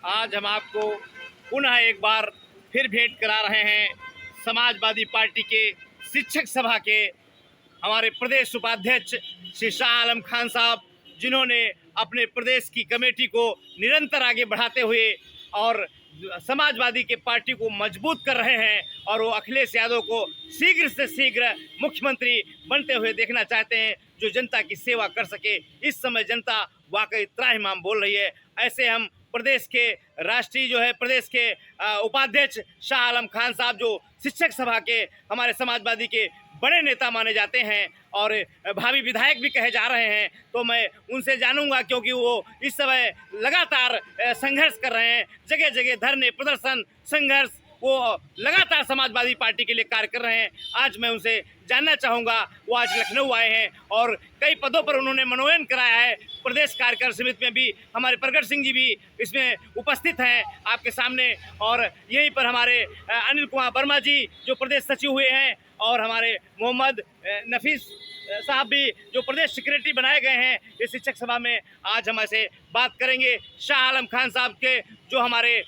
आज हम आपको पुनः एक बार फिर भेंट करा रहे हैं समाजवादी पार्टी के शिक्षक सभा के हमारे प्रदेश उपाध्यक्ष श्री शाह आलम खान साहब, जिन्होंने अपने प्रदेश की कमेटी को निरंतर आगे बढ़ाते हुए और समाजवादी के पार्टी को मजबूत कर रहे हैं और वो अखिलेश यादव को शीघ्र से शीघ्र मुख्यमंत्री बनते हुए देखना चाहते हैं, जो जनता की सेवा कर सके। इस समय जनता वाकई त्राहिमाम बोल रही है। ऐसे हम प्रदेश के राष्ट्रीय जो है प्रदेश के उपाध्यक्ष शाह आलम खान साहब, जो शिक्षक सभा के हमारे समाजवादी के बड़े नेता माने जाते हैं और भावी विधायक भी कहे जा रहे हैं, तो मैं उनसे जानूंगा, क्योंकि वो इस समय लगातार संघर्ष कर रहे हैं, जगह जगह धरने प्रदर्शन संघर्ष, वो लगातार समाजवादी पार्टी के लिए कार्य कर रहे हैं। आज मैं उनसे जानना चाहूँगा, वो आज लखनऊ आए हैं और कई पदों पर उन्होंने मनोनयन कराया है। प्रदेश कार्यकारिणी समिति में भी हमारे प्रगट सिंह जी भी इसमें उपस्थित हैं आपके सामने, और यहीं पर हमारे अनिल कुमार वर्मा जी जो प्रदेश सचिव हुए हैं, और हमारे मोहम्मद नफीस साहब भी जो प्रदेश सेक्रेटरी बनाए गए हैं इस शिक्षक सभा में। आज हम ऐसे बात करेंगे शाह आलम खान साहब के, जो हमारे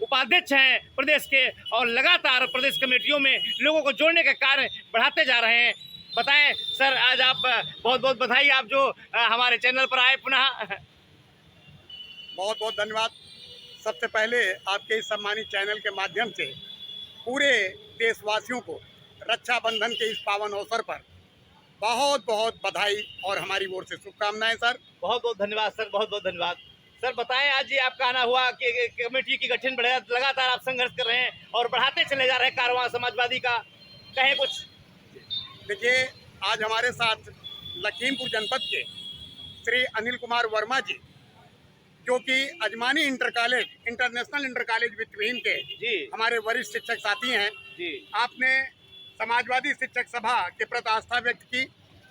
उपाध्यक्ष हैं प्रदेश के और लगातार प्रदेश कमेटियों में लोगों को जोड़ने का कार्य बढ़ाते जा रहे हैं। बताएं सर, आज आप बहुत बहुत बधाई, आप जो हमारे चैनल पर आए पुनः। बहुत बहुत धन्यवाद। सबसे पहले आपके इस सम्मानित चैनल के माध्यम से पूरे देशवासियों को रक्षाबंधन के इस पावन अवसर पर बहुत बहुत बधाई और हमारी ओर से शुभकामनाएं सर। बहुत बहुत धन्यवाद सर, बहुत बहुत धन्यवाद। सर बताएं, आज ये आपका आना हुआ कि कमेटी की गठन बढ़ा, लगातार आप संघर्ष कर रहे हैं और बढ़ाते चले जा रहे हैं कारवां समाजवादी का, कहें कुछ। देखिए, आज हमारे साथ लखीमपुर जनपद के श्री अनिल कुमार वर्मा जी, जो कि अजमानी इंटरनेशनल इंटर कॉलेज वित्तहीन के जी हमारे वरिष्ठ शिक्षक साथी हैं जी। आपने समाजवादी शिक्षक सभा के प्रति आस्था व्यक्त की।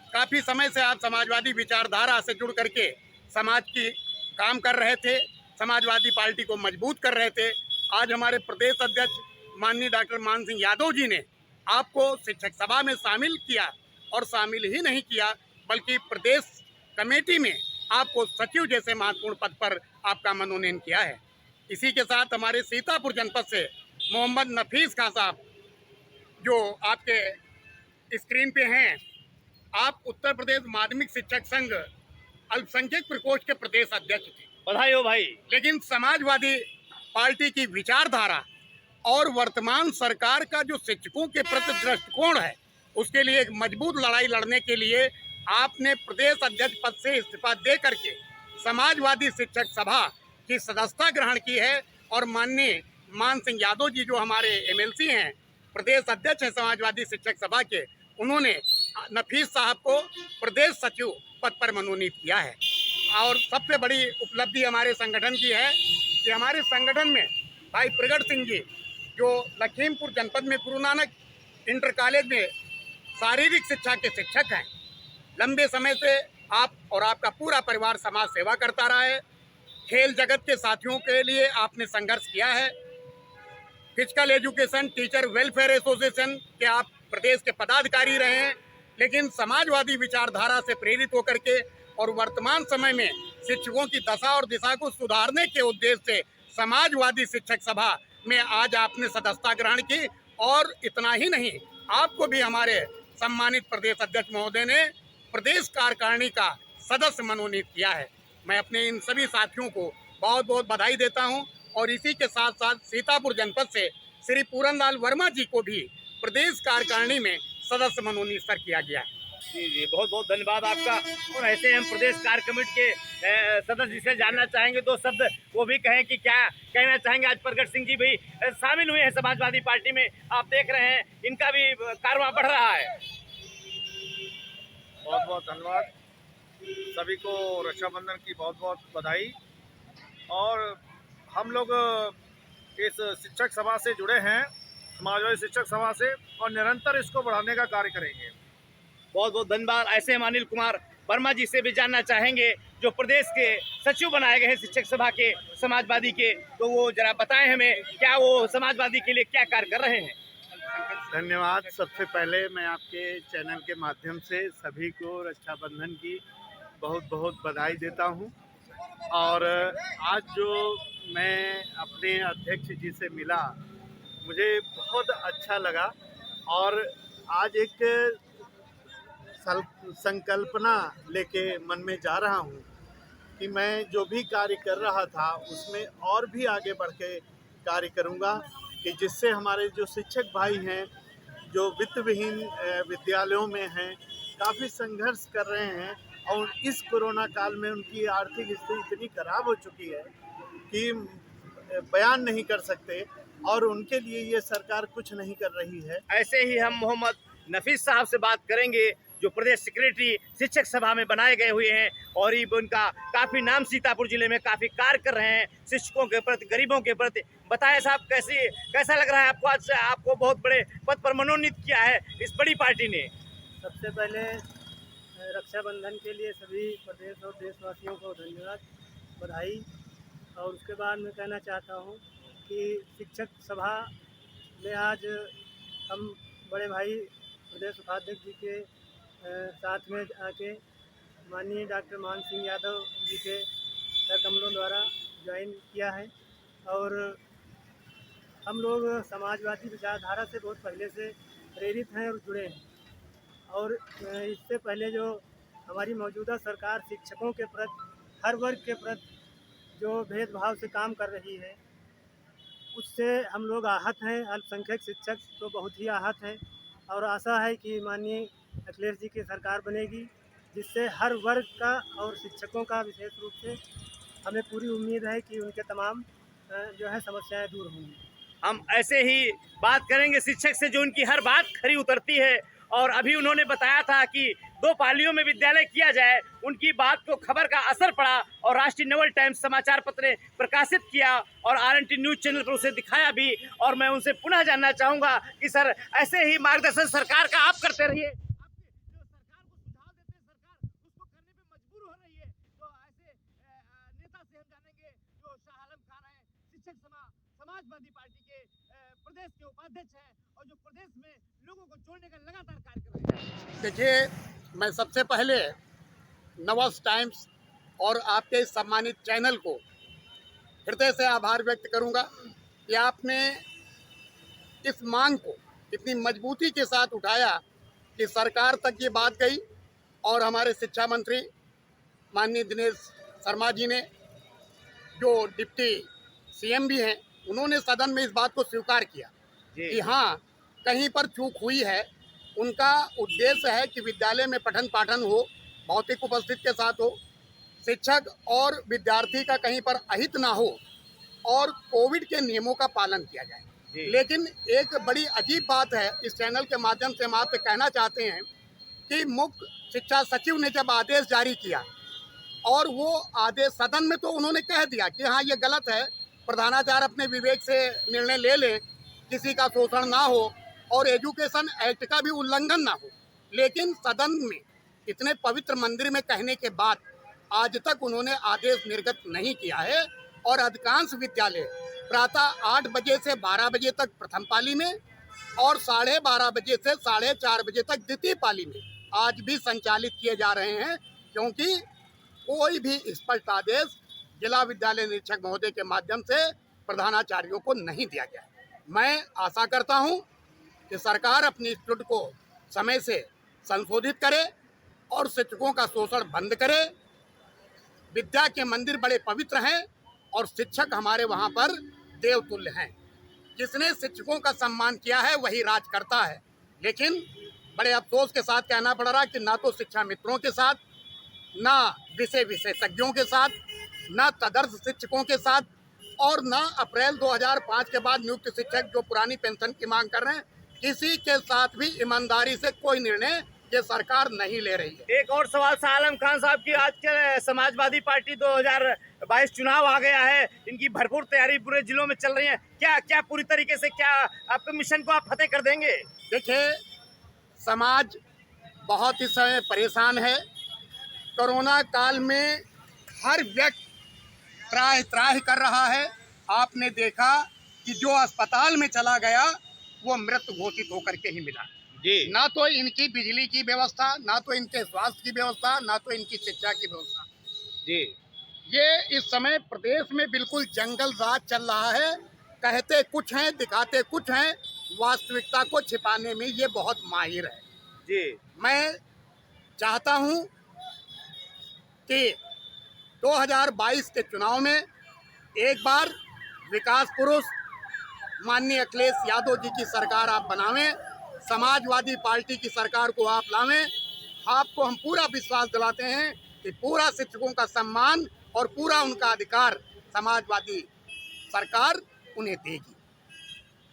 काफ़ी समय से आप समाजवादी विचारधारा से जुड़ करके समाज की काम कर रहे थे, समाजवादी पार्टी को मजबूत कर रहे थे। आज हमारे प्रदेश अध्यक्ष माननीय डॉक्टर मान सिंह यादव जी ने आपको शिक्षक सभा में शामिल किया, और शामिल ही नहीं किया बल्कि प्रदेश कमेटी में आपको सचिव जैसे महत्वपूर्ण पद पर आपका मनोनयन किया है। इसी के साथ हमारे सीतापुर जनपद से मोहम्मद नफीस खान साहब, जो आपके स्क्रीन पे हैं, आप उत्तर प्रदेश माध्यमिक शिक्षक संघ अल्पसंख्यक प्रकोष्ठ के प्रदेश अध्यक्ष थे। बधाई हो भाई। लेकिन समाजवादी पार्टी की विचारधारा और वर्तमान सरकार का जो शिक्षकों के प्रति दृष्टिकोण है, उसके लिए एक मजबूत लड़ाई लड़ने के लिए आपने प्रदेश अध्यक्ष पद से इस्तीफा दे करके समाजवादी शिक्षक सभा की सदस्यता ग्रहण की है। और माननीय मान सिंह यादव जी, जो हमारे एमएलसी हैं, प्रदेश अध्यक्ष हैं समाजवादी शिक्षक सभा के, उन्होंने नफीस साहब को प्रदेश सचिव पद पर मनोनीत किया है। और सबसे बड़ी उपलब्धि हमारे संगठन की है कि हमारे संगठन में भाई प्रगट सिंह जी, जो लखीमपुर जनपद में गुरु नानक इंटर कॉलेज में शारीरिक शिक्षा के शिक्षक हैं, लंबे समय से आप और आपका पूरा परिवार समाज सेवा करता रहा है। खेल जगत के साथियों के लिए आपने संघर्ष किया है। Physical education teacher welfare association के आप प्रदेश के पदाधिकारी रहे हैं। लेकिन समाजवादी विचारधारा से प्रेरित होकर के और वर्तमान समय में शिक्षकों की दशा और दिशा को सुधारने के उद्देश्य से समाजवादी शिक्षक सभा में आज आपने सदस्यता ग्रहण की। और इतना ही नहीं, आपको भी हमारे सम्मानित प्रदेश अध्यक्ष महोदय ने प्रदेश कार्यकारिणी का सदस्य मनोनीत किया है। मैं अपने इन सभी साथियों को बहुत बहुत बधाई देता हूं। और इसी के साथ साथ सीतापुर जनपद से श्री पूरनलाल वर्मा जी को भी प्रदेश कार्यकारिणी में सदस्य मनोनीत किया गया है। जी जी, बहुत बहुत धन्यवाद आपका। और ऐसे हम प्रदेश कार्य कमेटी के सदस्य से जानना चाहेंगे, दो शब्द वो भी कहें कि क्या कहना चाहेंगे। आज प्रगट सिंह जी भी शामिल हुए हैं समाजवादी पार्टी में, आप देख रहे हैं इनका भी कारवां बढ़ रहा है। बहुत बहुत धन्यवाद। सभी को रक्षाबंधन की बहुत बहुत बधाई। और हम लोग इस शिक्षक सभा से जुड़े हैं, समाजवादी शिक्षक सभा से, और निरंतर इसको बढ़ाने का कार्य करेंगे। बहुत बहुत धन्यवाद। ऐसे हम अनिल कुमार वर्मा जी से भी जानना चाहेंगे, जो प्रदेश के सचिव बनाए गए हैं शिक्षक सभा के समाजवादी के, तो वो जरा बताएं हमें क्या वो समाजवादी के लिए क्या कार्य कर रहे हैं। धन्यवाद। सबसे पहले मैं आपके चैनल के माध्यम से सभी को रक्षाबंधन की बहुत बहुत बधाई देता हूं। और आज जो मैं अपने अध्यक्ष जी से मिला, मुझे बहुत अच्छा लगा और आज एक संकल्पना लेके मन में जा रहा हूँ कि मैं जो भी कार्य कर रहा था उसमें और भी आगे बढ़ के कार्य करूँगा कि जिससे हमारे जो शिक्षक भाई हैं जो वित्त विहीन विद्यालयों में हैं, काफ़ी संघर्ष कर रहे हैं और इस कोरोना काल में उनकी आर्थिक स्थिति इतनी खराब हो चुकी है कि बयान नहीं कर सकते और उनके लिए ये सरकार कुछ नहीं कर रही है। ऐसे ही हम मोहम्मद नफीस साहब से बात करेंगे जो प्रदेश सेक्रेटरी शिक्षक सभा में बनाए गए हुए हैं और ये उनका काफ़ी नाम सीतापुर जिले में काफ़ी कार्य कर रहे हैं शिक्षकों के प्रति, गरीबों के प्रति। बताएं साहब, कैसा लग रहा है आपको? आज से आपको बहुत बड़े पद पर मनोनीत किया है इस बड़ी पार्टी ने। सबसे पहले रक्षाबंधन के लिए सभी प्रदेश और देशवासियों को धन्यवाद, बधाई। और उसके बाद मैं कहना चाहता हूँ कि शिक्षक सभा में आज हम बड़े भाई प्रदेश उपाध्यक्ष जी के साथ में आके माननीय डॉक्टर मान सिंह यादव जी के कमलों द्वारा ज्वाइन किया है। और हम लोग समाजवादी विचारधारा से बहुत पहले से प्रेरित हैं और जुड़े हैं। और इससे पहले जो हमारी मौजूदा सरकार शिक्षकों के प्रति, हर वर्ग के प्रति जो भेदभाव से काम कर रही है, उससे हम लोग आहत हैं। अल्पसंख्यक शिक्षक तो बहुत ही आहत हैं और आशा है कि माननीय अखिलेश जी की सरकार बनेगी जिससे हर वर्ग का और शिक्षकों का विशेष रूप से हमें पूरी उम्मीद है कि उनके तमाम जो है समस्याएं दूर होंगी। हम ऐसे ही बात करेंगे शिक्षक से जो उनकी हर बात खरी उतरती है और अभी उन्होंने बताया था कि 2 पालियों में विद्यालय किया जाए। उनकी बात को खबर का असर पड़ा और राष्ट्रीय नवल टाइम्स समाचार पत्र ने प्रकाशित किया और RNT न्यूज़ चैनल पर उसे दिखाया भी। और मैं उनसे पुनः जानना चाहूँगा कि सर, ऐसे ही मार्गदर्शन सरकार का आप करते रहिए। समाजवादी पार्टी के प्रदेश के उपाध्यक्ष हैं और जो प्रदेश में लोगों को जोड़ने का लगातार कार्य कर रहे हैं। देखिए, मैं सबसे पहले नवस टाइम्स और आपके इस सम्मानित चैनल को हृदय से आभार व्यक्त करूंगा कि आपने इस मांग को इतनी मजबूती के साथ उठाया कि सरकार तक ये बात गई और हमारे शिक्षा मंत्री माननीय दिनेश शर्मा जी ने, जो डिप्टी CM भी हैं, उन्होंने सदन में इस बात को स्वीकार किया कि हाँ, कहीं पर चूक हुई है। उनका उद्देश्य है कि विद्यालय में पठन पाठन हो, भौतिक उपस्थिति के साथ हो, शिक्षक और विद्यार्थी का कहीं पर अहित ना हो और कोविड के नियमों का पालन किया जाए। लेकिन एक बड़ी अजीब बात है, इस चैनल के माध्यम से हम आपसे कहना चाहते हैं कि मुख्य शिक्षा सचिव ने जब आदेश जारी किया और वो आदेश सदन में तो उन्होंने कह दिया कि हाँ, ये गलत है, प्रधानाचार्य अपने विवेक से निर्णय ले लें, किसी का शोषण ना हो और एजुकेशन एक्ट का भी उल्लंघन ना हो। लेकिन सदन में इतने पवित्र मंदिर में कहने के बाद आज तक उन्होंने आदेश निर्गत नहीं किया है और अधिकांश विद्यालय प्रातः 8 बजे से 12 बजे तक प्रथम पाली में और 12:30 बजे से 4:30 बजे तक द्वितीय पाली में आज भी संचालित किए जा रहे हैं, क्योंकि कोई भी स्पष्ट आदेश जिला विद्यालय निरीक्षक महोदय के माध्यम से प्रधानाचार्यों को नहीं दिया गया। मैं आशा करता हूं कि सरकार अपनी इस त्रुटि को समय से संशोधित करे और शिक्षकों का शोषण बंद करे। विद्या के मंदिर बड़े पवित्र हैं और शिक्षक हमारे वहां पर देवतुल्य हैं। जिसने शिक्षकों का सम्मान किया है वही राज करता है। लेकिन बड़े अफसोस के साथ कहना पड़ रहा कि ना तो शिक्षा मित्रों के साथ, ना विषय विशेषज्ञों के साथ, ना तदर्थ शिक्षकों के साथ और ना अप्रैल 2005 के बाद नियुक्त शिक्षक जो पुरानी पेंशन की मांग कर रहे हैं, किसी के साथ भी ईमानदारी से कोई निर्णय ये सरकार नहीं ले रही है। एक और सवाल शाह आलम खान साहब की, आज के समाजवादी पार्टी 2022 चुनाव आ गया है, इनकी भरपूर तैयारी पूरे जिलों में चल रही है। क्या पूरी तरीके से क्या आपके मिशन को आप फतेह कर देंगे? देखिए, समाज बहुत इस समय परेशान है। कोरोना काल में हर व्यक्ति त्राहि कर रहा है। आपने देखा कि जो अस्पताल में चला गया वो मृत घोषित होकर के ही मिला जी। ना तो इनकी बिजली की व्यवस्था, ना तो इनके स्वास्थ्य की व्यवस्था, ना तो इनकी शिक्षा की व्यवस्था जी। ये इस समय प्रदेश में बिल्कुल जंगल राज चल रहा है। कहते कुछ हैं, दिखाते कुछ हैं, वास्तविकता को छिपाने में ये बहुत माहिर है। जी। मैं चाहता हूं कि 2022 के चुनाव में एक बार विकास पुरुष माननीय अखिलेश यादव जी की सरकार आप बनावें, समाजवादी पार्टी की सरकार को आप लावें। आपको हम पूरा विश्वास दिलाते हैं कि पूरा शिक्षकों का सम्मान और पूरा उनका अधिकार समाजवादी सरकार उन्हें देगी।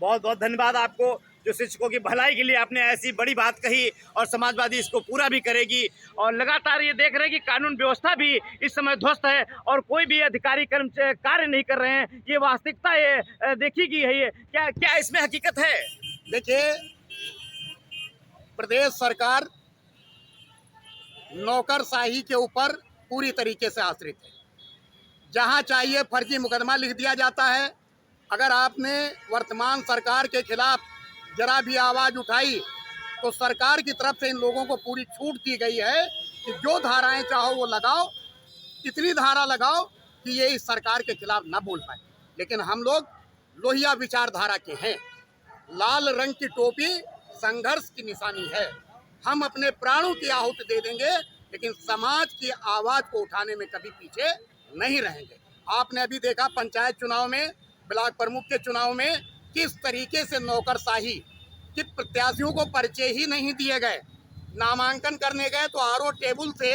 बहुत बहुत धन्यवाद आपको, जो शिक्षकों की भलाई के लिए आपने ऐसी बड़ी बात कही और समाजवादी इसको पूरा भी करेगी। और लगातार ये देख रहे हैं कि कानून व्यवस्था भी इस समय ध्वस्त है और कोई भी अधिकारी कर्मचारी कार्य नहीं कर रहे हैं। ये वास्तविकता ये देखी गई है। ये क्या इसमें हकीकत है? देखिए, प्रदेश सरकार नौकरशाही के ऊपर पूरी तरीके से आश्रित है। जहां चाहिए फर्जी मुकदमा लिख दिया जाता है। अगर आपने वर्तमान सरकार के खिलाफ जरा भी आवाज़ उठाई तो सरकार की तरफ से इन लोगों को पूरी छूट दी गई है कि जो धाराएं चाहो वो लगाओ, इतनी धारा लगाओ कि ये इस सरकार के खिलाफ ना बोल पाए। लेकिन हम लोग लोहिया विचारधारा के हैं। लाल रंग की टोपी संघर्ष की निशानी है। हम अपने प्राणों की आहुति दे देंगे, लेकिन समाज की आवाज़ को उठाने में कभी पीछे नहीं रहेंगे। आपने अभी देखा पंचायत चुनाव में, ब्लॉक प्रमुख के चुनाव में किस तरीके से नौकरशाही कि प्रत्याशियों को परिचय ही नहीं दिए गए। नामांकन करने गए तो आरओ टेबल से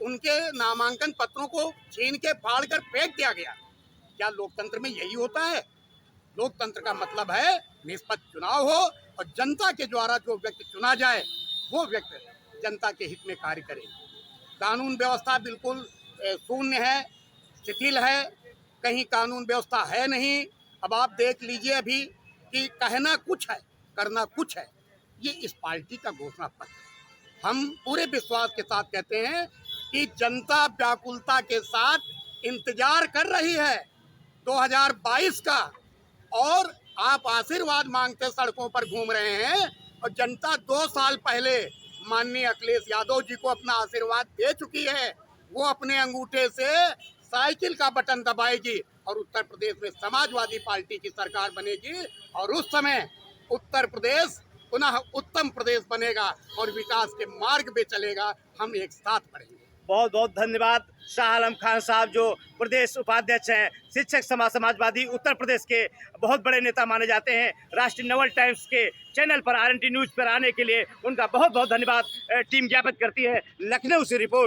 उनके नामांकन पत्रों को छीन के फाड़ कर फेंक दिया गया। क्या लोकतंत्र में यही होता है? लोकतंत्र का मतलब है निष्पक्ष चुनाव हो और जनता के द्वारा जो व्यक्ति चुना जाए वो व्यक्ति जनता के हित में कार्य करे। कानून व्यवस्था बिल्कुल शून्य है, शिथिल है, कहीं कानून व्यवस्था है नहीं। अब आप देख लीजिए अभी कि कहना कुछ है, करना कुछ है। ये इस पार्टी का घोषणा पत्र है। हम पूरे विश्वास के साथ कहते हैं कि जनता व्याकुलता के साथ इंतजार कर रही है 2022 का, और आप आशीर्वाद मांगते सड़कों पर घूम रहे हैं। और जनता 2 साल पहले माननीय अखिलेश यादव जी को अपना आशीर्वाद दे चुकी है। वो अपने अंगूठे से साइकिल का बटन दबाएगी और उत्तर प्रदेश में समाजवादी पार्टी की सरकार बनेगी, और उस समय उत्तर प्रदेश पुनः उत्तम प्रदेश बनेगा और विकास के मार्ग पे चलेगा। हम एक साथ बढ़ेंगे। बहुत बहुत धन्यवाद शाह आलम खान साहब, जो प्रदेश उपाध्यक्ष हैं, शिक्षक समाजवादी उत्तर प्रदेश के बहुत बड़े नेता माने जाते हैं। राष्ट्रीय नवल टाइम्स के चैनल पर RNT न्यूज़ पर आने के लिए उनका बहुत बहुत धन्यवाद टीम ज्ञापित करती है। लखनऊ से रिपोर्ट।